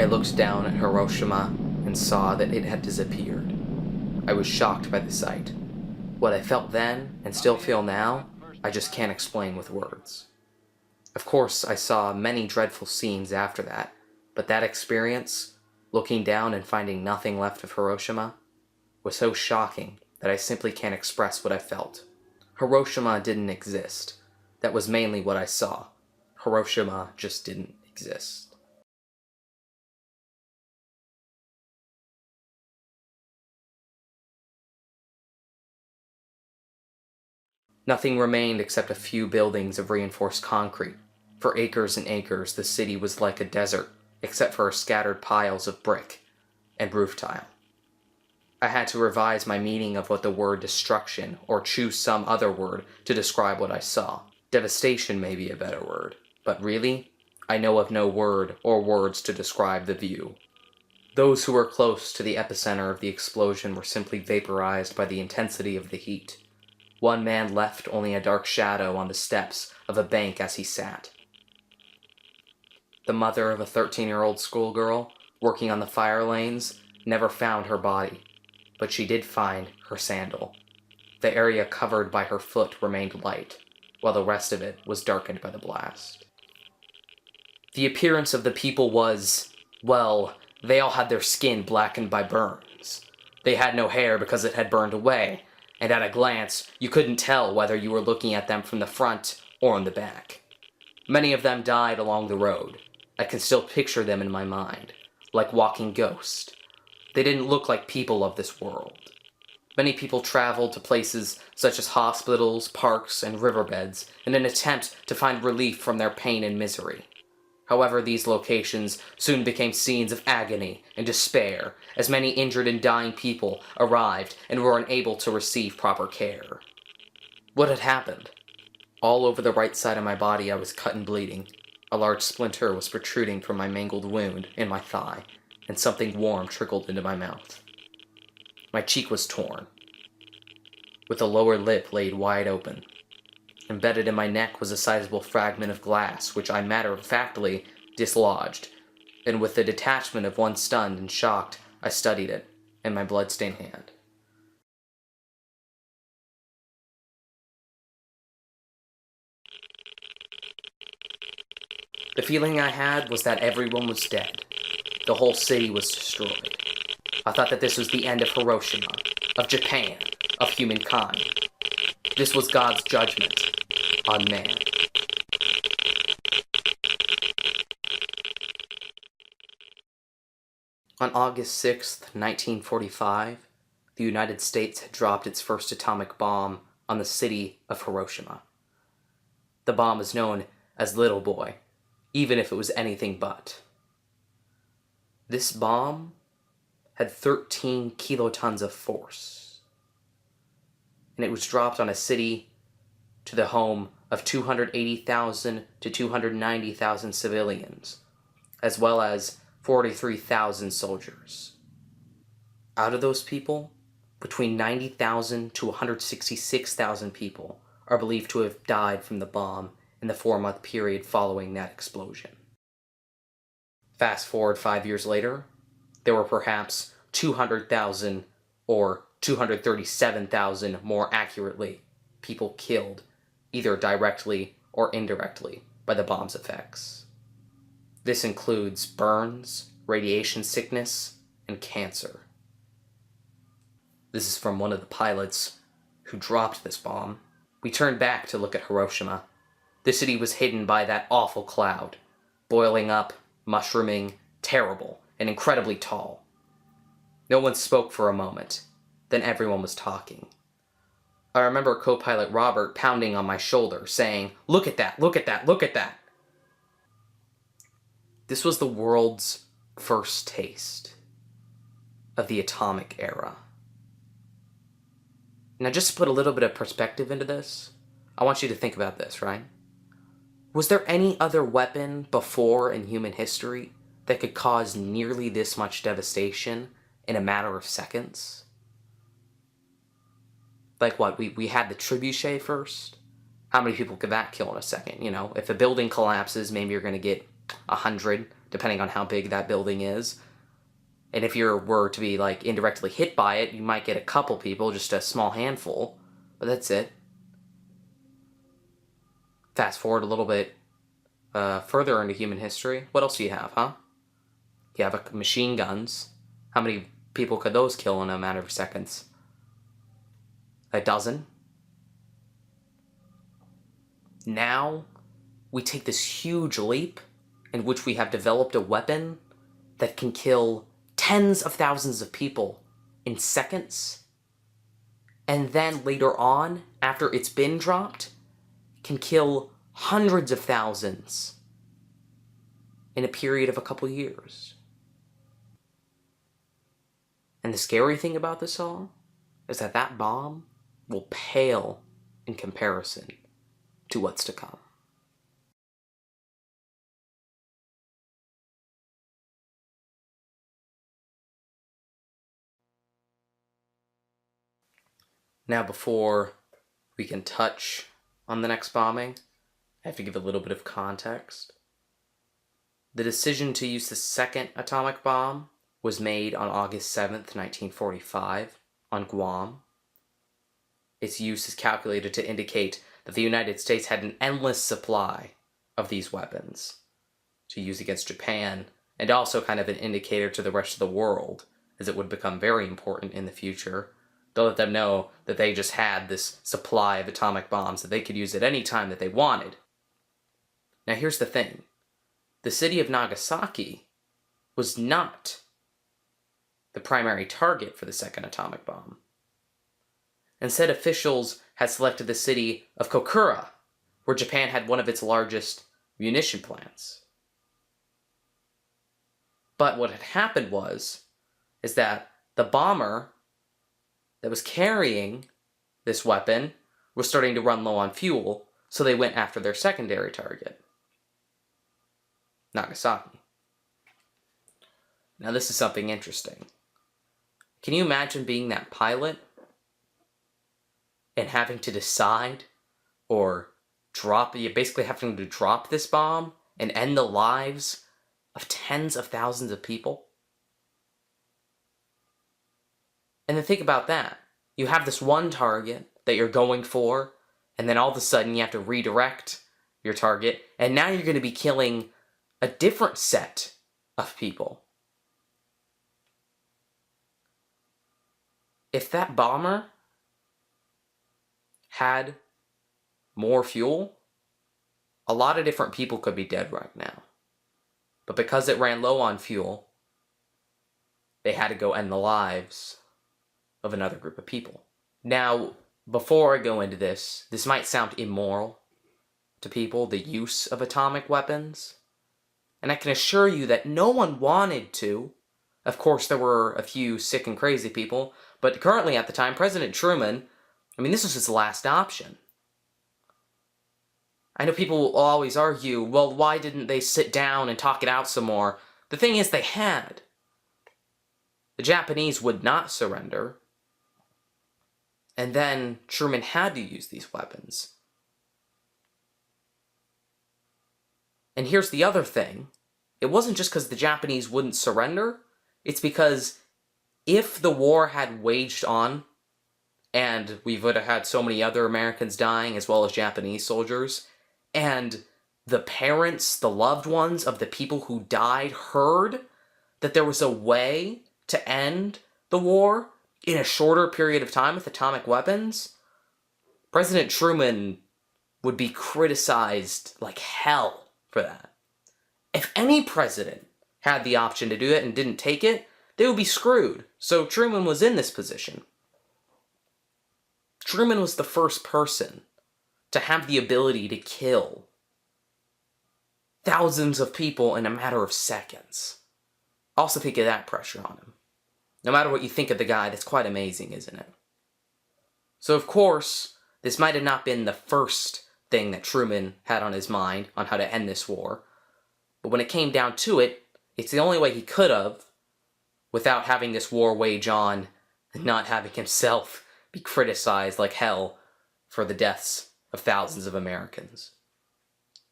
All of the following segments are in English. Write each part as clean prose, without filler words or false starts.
I looked down at Hiroshima and saw that it had disappeared. I was shocked by the sight. What I felt then, and still feel now, I just can't explain with words. Of course, I saw many dreadful scenes after that, but that experience, looking down and finding nothing left of Hiroshima, was so shocking that I simply can't express what I felt. Hiroshima didn't exist. That was mainly what I saw. Hiroshima just didn't exist. Nothing remained except a few buildings of reinforced concrete. For acres and acres, the city was like a desert, except for scattered piles of brick and roof tile. I had to revise my meaning of what the word destruction, or choose some other word to describe what I saw. Devastation may be a better word, but really, I know of no word or words to describe the view. Those who were close to the epicenter of the explosion were simply vaporized by the intensity of the heat. One man left only a dark shadow on the steps of a bank as he sat. The mother of a 13-year-old schoolgirl, working on the fire lanes, never found her body, but she did find her sandal. The area covered by her foot remained light, while the rest of it was darkened by the blast. The appearance of the people was, well, they all had their skin blackened by burns. They had no hair because it had burned away, and at a glance, you couldn't tell whether you were looking at them from the front or in the back. Many of them died along the road. I can still picture them in my mind, like walking ghosts. They didn't look like people of this world. Many people traveled to places such as hospitals, parks, and riverbeds in an attempt to find relief from their pain and misery. However, these locations soon became scenes of agony and despair, as many injured and dying people arrived and were unable to receive proper care. What had happened? All over the right side of my body I was cut and bleeding. A large splinter was protruding from my mangled wound in my thigh, and something warm trickled into my mouth. My cheek was torn, with the lower lip laid wide open. Embedded in my neck was a sizable fragment of glass, which I matter-of-factly dislodged, and with the detachment of one stunned and shocked, I studied it in my blood-stained hand. The feeling I had was that everyone was dead. The whole city was destroyed. I thought that this was the end of Hiroshima, of Japan, of humankind. This was God's judgment on man. On August 6th, 1945, the United States had dropped its first atomic bomb on the city of Hiroshima. The bomb is known as Little Boy, even if it was anything but. This bomb had 13 kilotons of force, and it was dropped on a city to the home of 280,000 to 290,000 civilians, as well as 43,000 soldiers. Out of those people, between 90,000 to 166,000 people are believed to have died from the bomb in the 4-month period following that explosion. Fast forward 5 years later, there were perhaps 200,000, or 237,000 more accurately, people killed, either directly or indirectly, by the bomb's effects. This includes burns, radiation sickness, and cancer. This is from one of the pilots who dropped this bomb. We turned back to look at Hiroshima. The city was hidden by that awful cloud, boiling up, mushrooming, terrible, and incredibly tall. No one spoke for a moment. Then everyone was talking. I remember co-pilot Robert pounding on my shoulder, saying, "Look at that, look at that, look at that." This was the world's first taste of the atomic era. Now, just to put a little bit of perspective into this, I want you to think about this, right? Was there any other weapon before in human history that could cause nearly this much devastation in a matter of seconds? Like what, we had the trebuchet first? How many people could that kill in a second? You know, if a building collapses, maybe you're going to get 100 depending on how big that building is. And if you were to be, like, indirectly hit by it, you might get a couple people, just a small handful. But that's it. Fast forward a little bit further into human history. What else do you have, huh? You have machine guns. How many people could those kill in a matter of seconds? A dozen? Now, we take this huge leap in which we have developed a weapon that can kill tens of thousands of people in seconds, and then later on, after it's been dropped, can kill hundreds of thousands in a period of a couple years. And the scary thing about this all is that that bomb will pale in comparison to what's to come. Now, before we can touch on the next bombing, I have to give a little bit of context. The decision to use the second atomic bomb was made on August 7th, 1945, on Guam. Its use is calculated to indicate that the United States had an endless supply of these weapons to use against Japan, and also kind of an indicator to the rest of the world, as it would become very important in the future, to let them know that they just had this supply of atomic bombs that they could use at any time that they wanted. Now here's the thing. The city of Nagasaki was not the primary target for the second atomic bomb. Instead, officials had selected the city of Kokura, where Japan had one of its largest munition plants. But what had happened is that the bomber that was carrying this weapon was starting to run low on fuel, so they went after their secondary target, Nagasaki. Now this is something interesting. Can you imagine being that pilot and having to decide or basically having to drop this bomb and end the lives of tens of thousands of people? And then think about that. You have this one target that you're going for, and then all of a sudden you have to redirect your target, and now you're going to be killing a different set of people. If that bomber had more fuel, a lot of different people could be dead right now. But because it ran low on fuel, they had to go end the lives of another group of people. Now, before I go into this might sound immoral to people, the use of atomic weapons. And I can assure you that no one wanted to. Of course, there were a few sick and crazy people, but currently at the time, President Truman, this was his last option. I know people will always argue, well, why didn't they sit down and talk it out some more? The thing is, they had. The Japanese would not surrender. And then Truman had to use these weapons. And here's the other thing. It wasn't just because the Japanese wouldn't surrender. It's because if the war had waged on, and we would have had so many other Americans dying as well as Japanese soldiers, and the parents, the loved ones of the people who died heard that there was a way to end the war in a shorter period of time with atomic weapons, President Truman would be criticized like hell for that. If any president had the option to do it and didn't take it, they would be screwed. So Truman was in this position. Truman was the first person to have the ability to kill thousands of people in a matter of seconds. Also think of that pressure on him. No matter what you think of the guy, that's quite amazing, isn't it? So of course, this might have not been the first thing that Truman had on his mind on how to end this war. But when it came down to it, it's the only way he could have without having this war wage on and not having himself be criticized like hell for the deaths of thousands of Americans.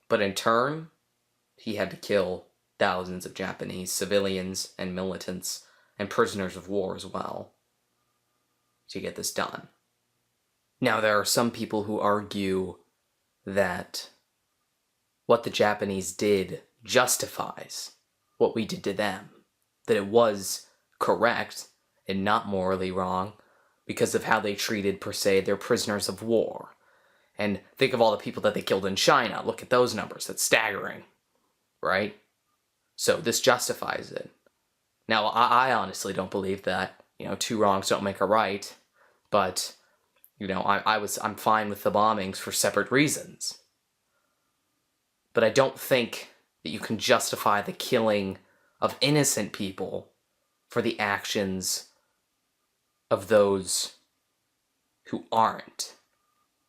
But in turn, he had to kill thousands of Japanese civilians and militants and prisoners of war as well to get this done. Now, there are some people who argue that what the Japanese did justifies what we did to them, that it was correct and not morally wrong because of how they treated, per se, their prisoners of war. And think of all the people that they killed in China. Look at those numbers. That's staggering, right? So this justifies it. Now, I honestly don't believe that, two wrongs don't make a right, but, I'm fine with the bombings for separate reasons. But I don't think that you can justify the killing of innocent people for the actions of those who aren't.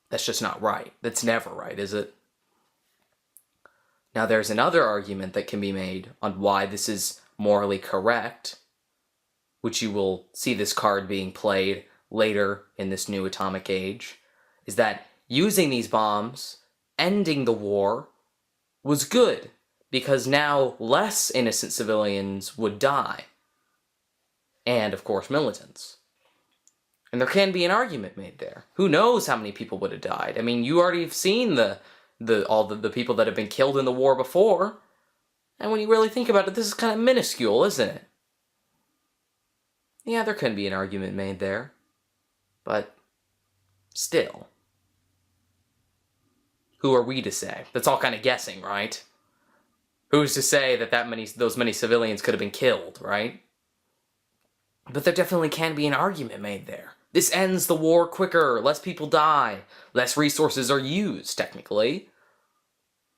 That's just not right. That's never right, is it? Now, there's another argument that can be made on why this is morally correct, which you will see this card being played later in this new atomic age, is that using these bombs, ending the war, was good, because now less innocent civilians would die. And, of course, militants. And there can be an argument made there. Who knows how many people would have died? I mean, you already have seen all the people that have been killed in the war before. And when you really think about it, this is kind of minuscule, isn't it? Yeah, there can be an argument made there. But still. Who are we to say? That's all kind of guessing, right? Who's to say that those many civilians could have been killed, right? But there definitely can be an argument made there. This ends the war quicker, less people die, less resources are used, technically.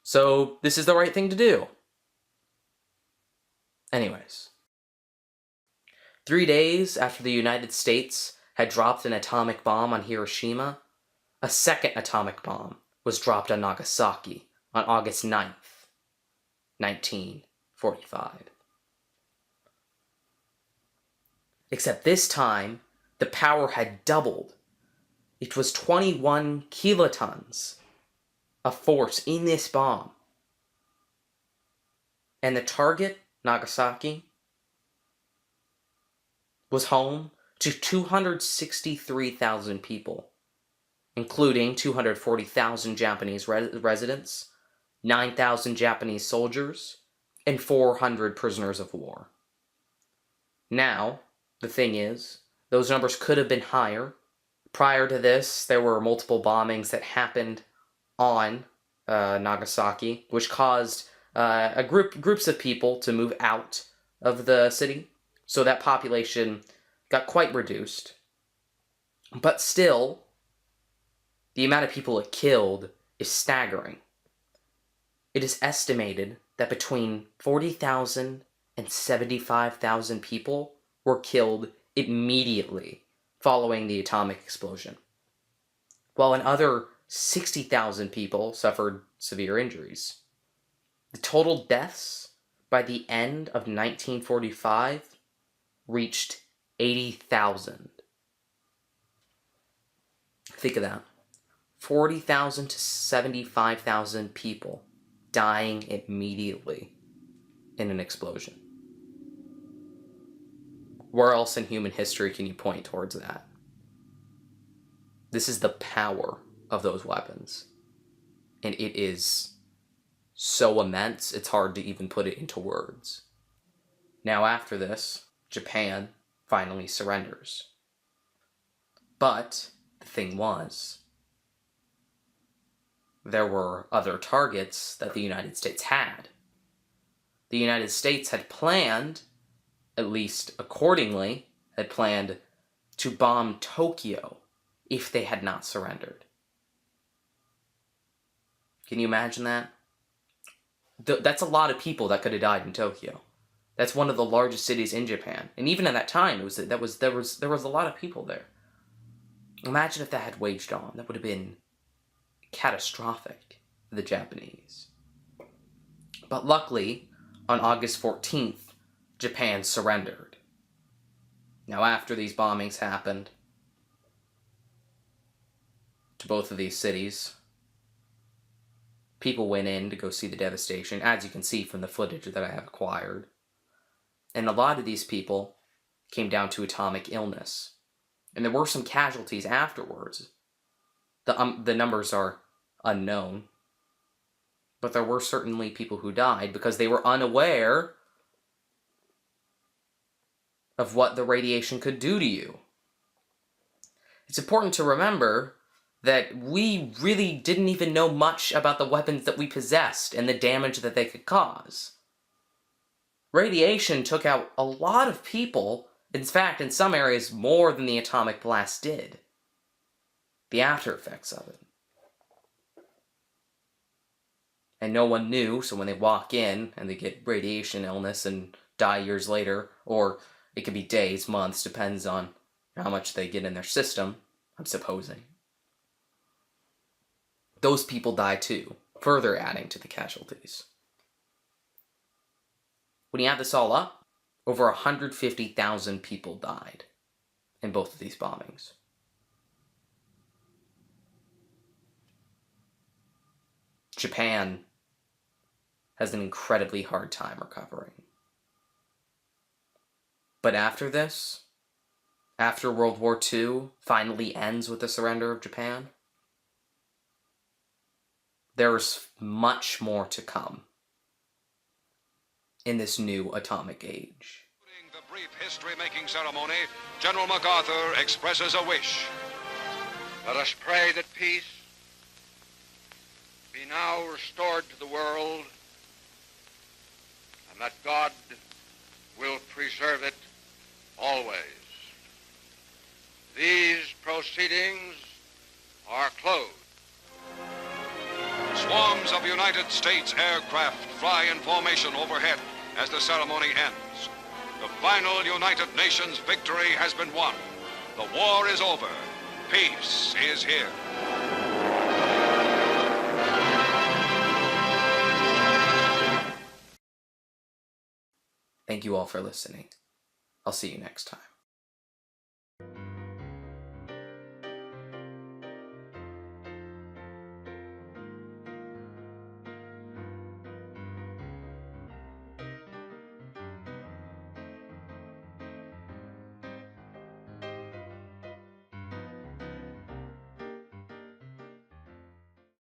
So this is the right thing to do. Anyways. 3 days after the United States had dropped an atomic bomb on Hiroshima, a second atomic bomb was dropped on Nagasaki on August 9th, 1945. Except this time, the power had doubled. It was 21 kilotons of force in this bomb. And the target, Nagasaki, was home to 263,000 people, including 240,000 Japanese residents, 9,000 Japanese soldiers, and 400 prisoners of war. Now, the thing is, those numbers could have been higher. Prior to this, there were multiple bombings that happened on Nagasaki, which caused groups of people to move out of the city. So that population got quite reduced. But still, the amount of people it killed is staggering. It is estimated that between 40,000 and 75,000 people were killed immediately following the atomic explosion, while another 60,000 people suffered severe injuries. The total deaths by the end of 1945 reached 80,000. Think of that. 40,000 to 75,000 people dying immediately in an explosion. Where else in human history can you point towards that? This is the power of those weapons. And it is so immense, it's hard to even put it into words. Now after this, Japan finally surrenders. But the thing was, there were other targets that the United States had. The United States had planned, at least accordingly, had planned to bomb Tokyo if they had not surrendered. Can you imagine that? That's a lot of people that could have died in Tokyo. That's one of the largest cities in Japan, and even at that time, there was a lot of people there. Imagine if that had waged on. That would have been catastrophic for the Japanese. But luckily, on August 14th, Japan surrendered. Now, after these bombings happened to both of these cities, People went in to go see the devastation, as you can see from the footage that I have acquired. And a lot of these people came down to atomic illness. And there were some casualties afterwards. The numbers are unknown. But there were certainly people who died because they were unaware of what the radiation could do to you. It's important to remember that we really didn't even know much about the weapons that we possessed and the damage that they could cause. Radiation took out a lot of people, in fact, in some areas more than the atomic blast did. The after effects of it. And no one knew, so when they walk in and they get radiation illness and die years later, or it could be days, months, depends on how much they get in their system, I'm supposing. Those people die too, further adding to the casualties. When you add this all up, over 150,000 people died in both of these bombings. Japan has an incredibly hard time recovering. But after this, after World War II finally ends with the surrender of Japan, there's much more to come in this new atomic age. During the brief history-making ceremony, General MacArthur expresses a wish. Let us pray that peace be now restored to the world, and that God will preserve it always. These proceedings are closed. Swarms of United States aircraft fly in formation overhead as the ceremony ends. The final United Nations victory has been won. The war is over. Peace is here. Thank you all for listening. I'll see you next time.